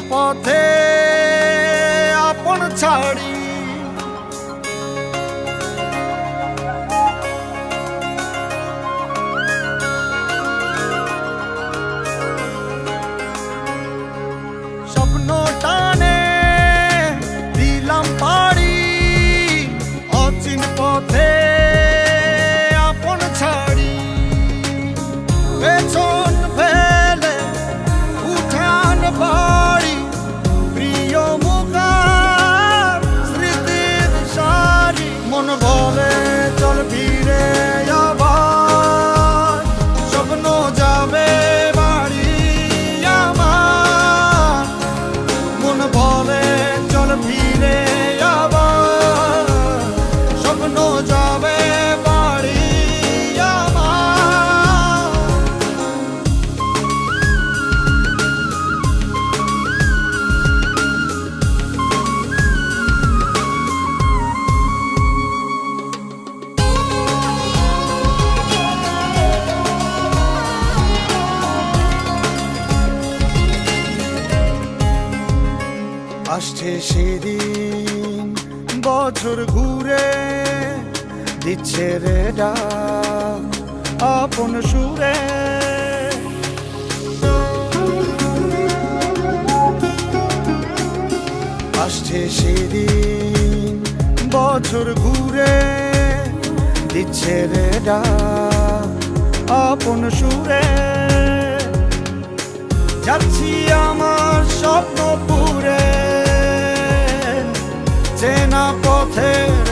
পথে আপন ছাড়ি স্বপ্ন টানে দিলাম পাড়ি অচিন পথে আপন ছাড়ি পেছন ফেলে উঠান বাড়ি প্রিয় মুখার স্মৃতির সারি মন বলে চল ফিরে আবার স্বপ্ন যাবে বাড়ি আমার মন বলে চল ফিরে আবার স্বপ্ন যাবে বাড়ি আমার আসছে সেদিন বছর ঘুরে দিচ্ছে রে ডাক আপন সুরে আসছে সেদিন বছর ঘুরে দিচ্ছে রে ডাক আপন সুরে যাচ্ছি আমার স্বপ্ন পুরে চেনা পথের